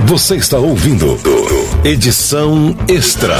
Você está ouvindo Edição Extra.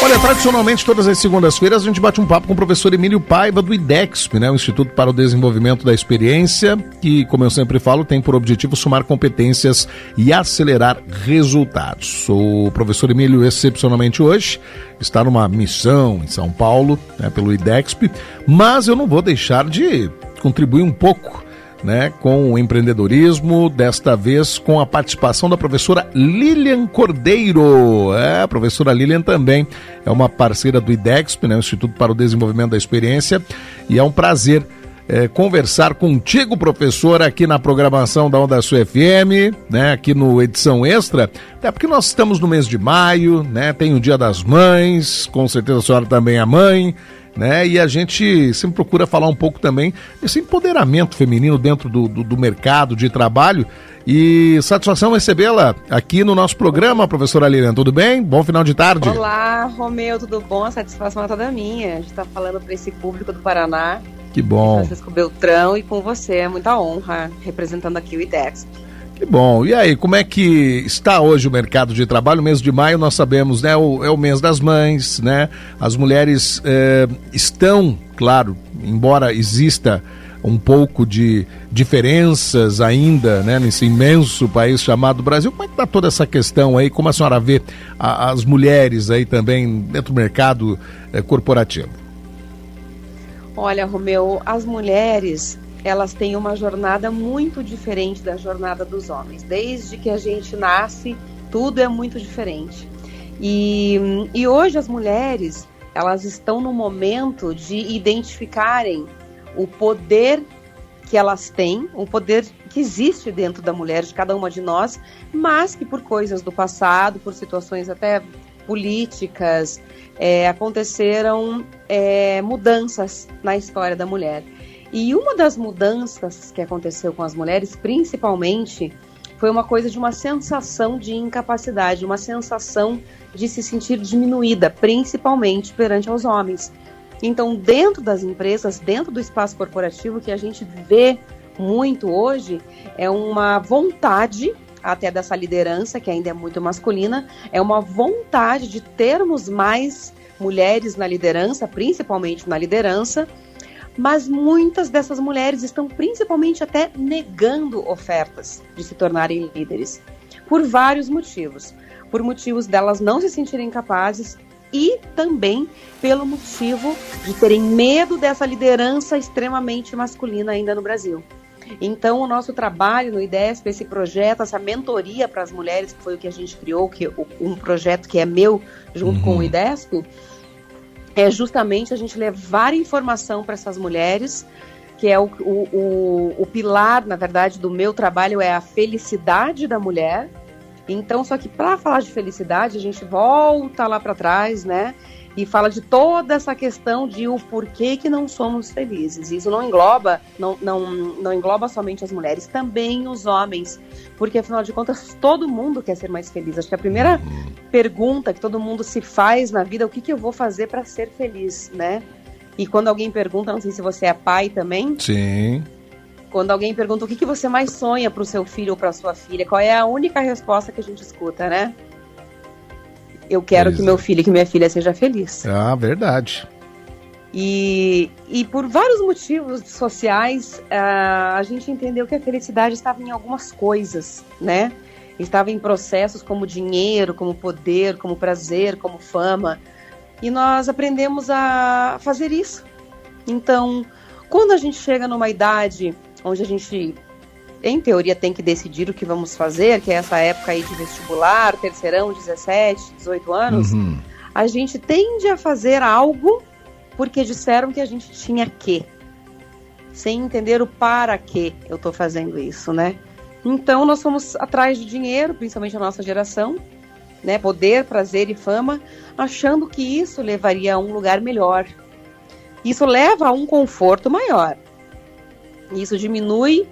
Olha, tradicionalmente, todas as segundas-feiras, a gente bate um papo com o professor Emílio Paiva, do IDEXP, né? O Instituto para o Desenvolvimento da Experiência, que, como eu sempre falo, tem por objetivo somar competências e acelerar resultados. O professor Emílio, excepcionalmente hoje, está numa missão em São Paulo, né, pelo IDEXP, mas eu não vou deixar de contribuir um pouco, né, com o empreendedorismo, desta vez com a participação da professora Lilian Cordeiro. A professora Lilian também é uma parceira do IDEXP, né, o Instituto para o Desenvolvimento da Experiência, e é um prazer conversar contigo, professora, aqui na programação da Onda Sul FM, né, aqui no Edição Extra, até porque nós estamos no mês de maio, né, tem o Dia das Mães, com certeza a senhora também é mãe, né? E a gente sempre procura falar um pouco também desse empoderamento feminino dentro do mercado de trabalho. E satisfação recebê-la aqui no nosso programa, professora Lilian. Tudo bem? Bom final de tarde. Olá, Romeu, tudo bom? A satisfação é toda minha. A gente está falando para esse público do Paraná. Que bom. Francisco Beltrão, e com você é muita honra representando aqui o IDEXP. Que bom. E aí, como é que está hoje o mercado de trabalho? O mês de maio, nós sabemos, né, é o mês das mães, né? As mulheres estão, claro, embora exista um pouco de diferenças ainda, né, nesse imenso país chamado Brasil, como é que está toda essa questão aí? Como a senhora vê as mulheres aí também dentro do mercado corporativo? Olha, Romeu, as mulheres, elas têm uma jornada muito diferente da jornada dos homens. Desde que a gente nasce, tudo é muito diferente. E hoje as mulheres, elas estão no momento de identificarem o poder que elas têm, o poder que existe dentro da mulher, de cada uma de nós, mas que por coisas do passado, por situações até políticas, aconteceram mudanças na história da mulher. E uma das mudanças que aconteceu com as mulheres, principalmente, foi uma coisa de uma sensação de incapacidade, uma sensação de se sentir diminuída, principalmente perante aos homens. Então, dentro das empresas, dentro do espaço corporativo, o que a gente vê muito hoje é uma vontade, até dessa liderança, que ainda é muito masculina, é uma vontade de termos mais mulheres na liderança, principalmente na liderança, mas muitas dessas mulheres estão principalmente até negando ofertas de se tornarem líderes, por vários motivos. Por motivos delas não se sentirem capazes e também pelo motivo de terem medo dessa liderança extremamente masculina ainda no Brasil. Então, o nosso trabalho no IDESP, esse projeto, essa mentoria para as mulheres, que foi o que a gente criou, um projeto que é meu junto com o IDESP, é justamente a gente levar informação para essas mulheres, que é o pilar, na verdade, do meu trabalho é a felicidade da mulher. Então, só que para falar de felicidade, a gente volta lá para trás, né? E fala de toda essa questão de o porquê que não somos felizes. Isso não engloba somente as mulheres, também os homens. Porque, afinal de contas, todo mundo quer ser mais feliz. Acho que a primeira pergunta que todo mundo se faz na vida é o que eu vou fazer para ser feliz, né? E quando alguém pergunta, não sei se você é pai também. Sim. Quando alguém pergunta o que você mais sonha para o seu filho ou para a sua filha, qual é a única resposta que a gente escuta, né? Eu quero que meu filho e que minha filha seja feliz. Ah, verdade. E por vários motivos sociais, a gente entendeu que a felicidade estava em algumas coisas, né? Estava em processos como dinheiro, como poder, como prazer, como fama. E nós aprendemos a fazer isso. Então, quando a gente chega numa idade onde a gente, em teoria, tem que decidir o que vamos fazer, que é essa época aí de vestibular, terceirão, 17, 18 anos, a gente tende a fazer algo porque disseram que a gente tinha que, sem entender o para que eu estou fazendo isso, né? Então, nós fomos atrás de dinheiro, principalmente a nossa geração, né? Poder, prazer e fama, achando que isso levaria a um lugar melhor. Isso leva a um conforto maior. Isso diminui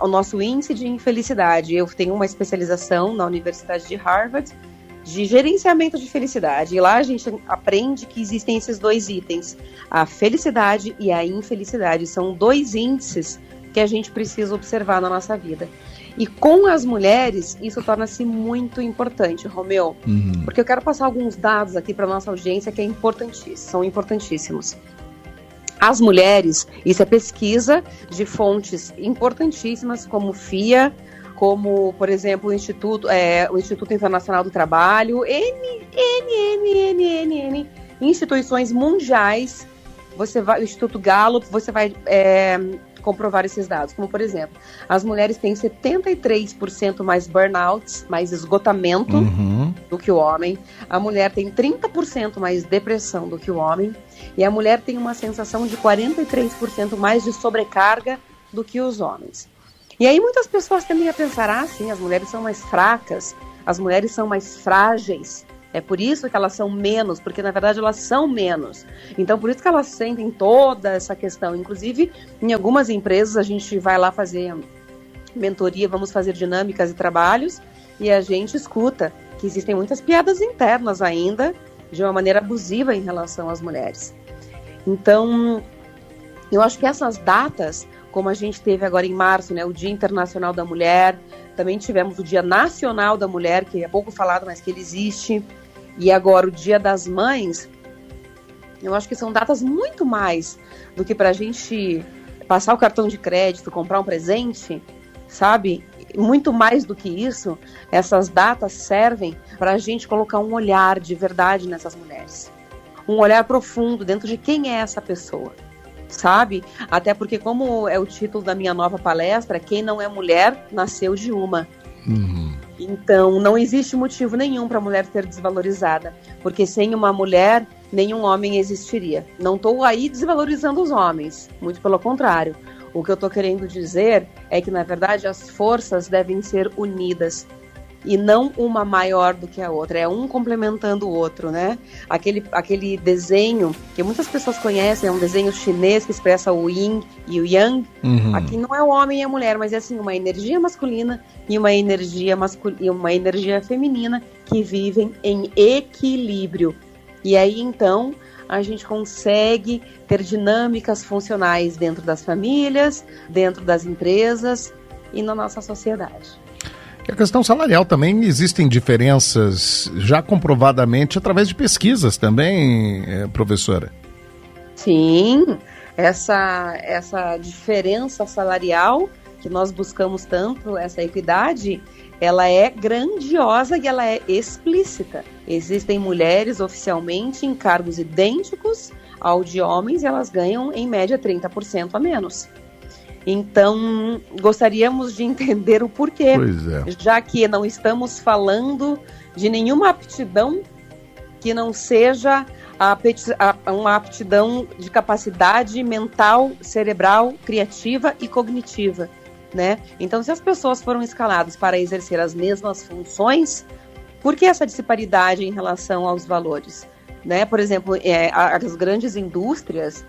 o nosso índice de infelicidade. Eu tenho uma especialização na Universidade de Harvard de gerenciamento de felicidade. E lá a gente aprende que existem esses dois itens, a felicidade e a infelicidade. São dois índices que a gente precisa observar na nossa vida. E com as mulheres, isso torna-se muito importante, Romeu, porque eu quero passar alguns dados aqui para nossa audiência que são importantíssimos. As mulheres, isso é pesquisa de fontes importantíssimas como FIA, como, por exemplo, o Instituto Internacional do Trabalho, instituições mundiais, o Instituto Gallup, você vai comprovar esses dados, como por exemplo, as mulheres têm 73% mais burnouts, mais esgotamento do que o homem, a mulher tem 30% mais depressão do que o homem, e a mulher tem uma sensação de 43% mais de sobrecarga do que os homens. E aí muitas pessoas tendem a pensar, sim, as mulheres são mais fracas, as mulheres são mais frágeis, é por isso que elas são menos, porque na verdade elas são menos. Então por isso que elas sentem toda essa questão. Inclusive, em algumas empresas a gente vai lá fazer mentoria, vamos fazer dinâmicas e trabalhos, e a gente escuta que existem muitas piadas internas ainda, de uma maneira abusiva em relação às mulheres. Então, eu acho que essas datas, como a gente teve agora em março, né, o Dia Internacional da Mulher, também tivemos o Dia Nacional da Mulher, que é pouco falado, mas que ele existe, e agora o Dia das Mães, eu acho que são datas muito mais do que para a gente passar o cartão de crédito, comprar um presente, sabe? Muito mais do que isso, essas datas servem para a gente colocar um olhar de verdade nessas mulheres. Um olhar profundo dentro de quem é essa pessoa, sabe? Até porque, como é o título da minha nova palestra, quem não é mulher, nasceu de uma. Então, não existe motivo nenhum para a mulher ser desvalorizada, porque sem uma mulher, nenhum homem existiria. Não estou aí desvalorizando os homens, muito pelo contrário. O que eu estou querendo dizer é que, na verdade, as forças devem ser unidas e não uma maior do que a outra, é um complementando o outro, né? Aquele desenho que muitas pessoas conhecem, é um desenho chinês que expressa o yin e o yang. Aqui não é o homem e a mulher, mas é assim, uma energia masculina e uma energia feminina que vivem em equilíbrio. E aí, então, a gente consegue ter dinâmicas funcionais dentro das famílias, dentro das empresas e na nossa sociedade. E a questão salarial também, existem diferenças já comprovadamente através de pesquisas também, professora? Sim, essa diferença salarial que nós buscamos tanto, essa equidade, ela é grandiosa e ela é explícita. Existem mulheres oficialmente em cargos idênticos ao de homens e elas ganham em média 30% a menos. Então, gostaríamos de entender o porquê, já que não estamos falando de nenhuma aptidão que não seja uma aptidão de capacidade mental, cerebral, criativa e cognitiva, né? Então, se as pessoas foram escaladas para exercer as mesmas funções, por que essa disparidade em relação aos valores? Né? Por exemplo, as grandes indústrias...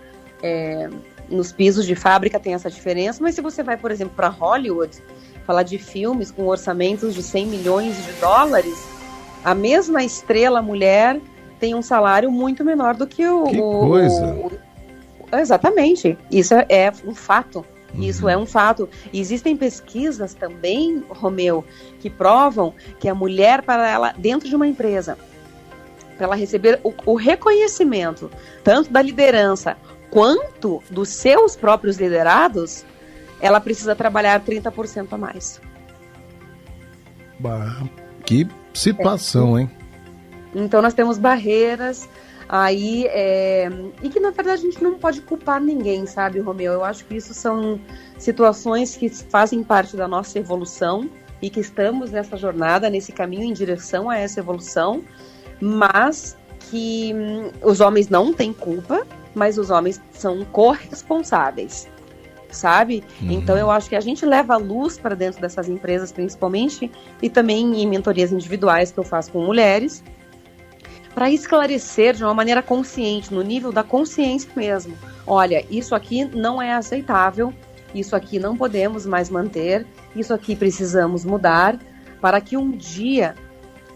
nos pisos de fábrica tem essa diferença, mas se você vai, por exemplo, para Hollywood, falar de filmes com orçamentos de 100 milhões de dólares, a mesma estrela mulher tem um salário muito menor do que Exatamente, isso é um fato. Isso é um fato. E existem pesquisas também, Romeu, que provam que a mulher, para ela, dentro de uma empresa, para ela receber o reconhecimento, tanto da liderança quanto dos seus próprios liderados, ela precisa trabalhar 30% a mais. Que situação, hein? Então nós temos barreiras aí, e que na verdade a gente não pode culpar ninguém, sabe, Romeu? Eu acho que isso são situações que fazem parte da nossa evolução e que estamos nessa jornada, nesse caminho em direção a essa evolução, mas que os homens não têm culpa, mas os homens são corresponsáveis, sabe? Então eu acho que a gente leva a luz para dentro dessas empresas, principalmente, e também em mentorias individuais que eu faço com mulheres, para esclarecer de uma maneira consciente, no nível da consciência mesmo. Olha, isso aqui não é aceitável, isso aqui não podemos mais manter, isso aqui precisamos mudar, para que um dia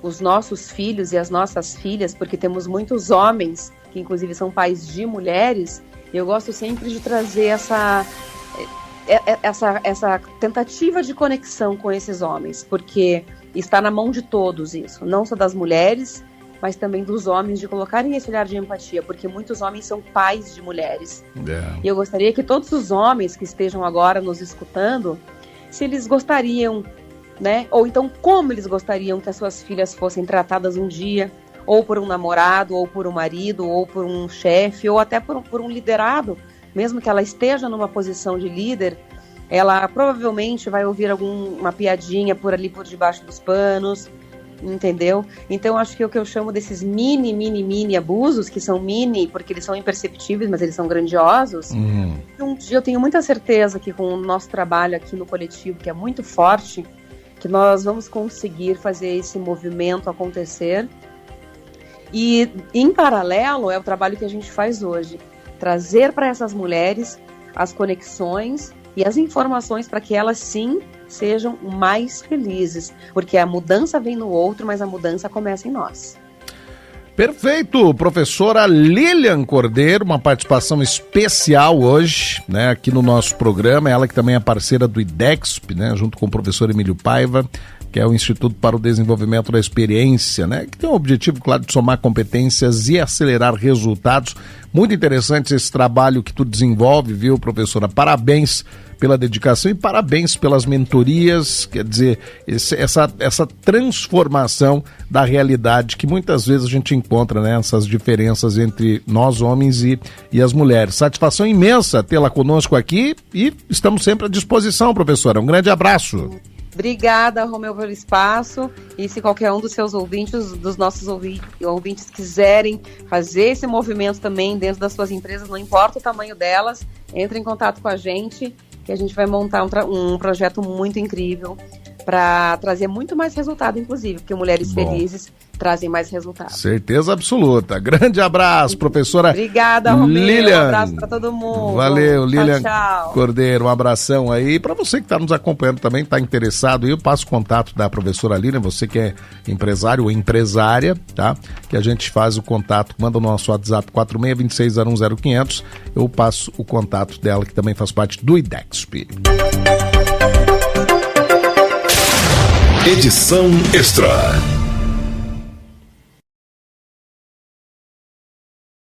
os nossos filhos e as nossas filhas, porque temos muitos homens que inclusive são pais de mulheres, eu gosto sempre de trazer essa tentativa de conexão com esses homens, porque está na mão de todos isso, não só das mulheres, mas também dos homens, de colocarem esse olhar de empatia, porque muitos homens são pais de mulheres. E eu gostaria que todos os homens que estejam agora nos escutando, se eles gostariam, né, ou então como eles gostariam que as suas filhas fossem tratadas um dia, ou por um namorado, ou por um marido, ou por um chefe, ou até por um liderado, mesmo que ela esteja numa posição de líder, ela provavelmente vai ouvir uma piadinha por ali, por debaixo dos panos, entendeu? Então acho que o que eu chamo desses mini abusos, que são mini porque eles são imperceptíveis, mas eles são grandiosos. Um dia eu tenho muita certeza que com o nosso trabalho aqui no coletivo, que é muito forte, que nós vamos conseguir fazer esse movimento acontecer. E em paralelo é o trabalho que a gente faz hoje, trazer para essas mulheres as conexões e as informações para que elas sim sejam mais felizes, porque a mudança vem no outro, mas a mudança começa em nós. Perfeito, professora Lilian Cordeiro, uma participação especial hoje, né, aqui no nosso programa, ela que também é parceira do IDEXP, né, junto com o professor Emílio Paiva, que é o Instituto para o Desenvolvimento da Experiência, né, que tem o objetivo, claro, de somar competências e acelerar resultados. Muito interessante esse trabalho que tu desenvolve, viu, professora? Parabéns pela dedicação e parabéns pelas mentorias, quer dizer, essa transformação da realidade que muitas vezes a gente encontra, né, essas diferenças entre nós homens e as mulheres. Satisfação imensa tê-la conosco aqui e estamos sempre à disposição, professora. Um grande abraço. Obrigada, Romeu, pelo espaço, e se qualquer um dos seus ouvintes, dos nossos ouvintes quiserem fazer esse movimento também dentro das suas empresas, não importa o tamanho delas, entre em contato com a gente, que a gente vai montar um projeto muito incrível para trazer muito mais resultado, inclusive, porque mulheres felizes trazem mais resultado. Certeza absoluta. Grande abraço, professora. Obrigada, Romeu. Lilian. Um abraço para todo mundo. Valeu, Lilian. Tchau. Cordeiro, um abração aí. Para você que está nos acompanhando também, está interessado, eu passo o contato da professora Lilian, você que é empresário ou empresária, tá? Que a gente faz o contato, manda no nosso WhatsApp 4626010500, eu passo o contato dela, que também faz parte do IDEXP. Edição Extra.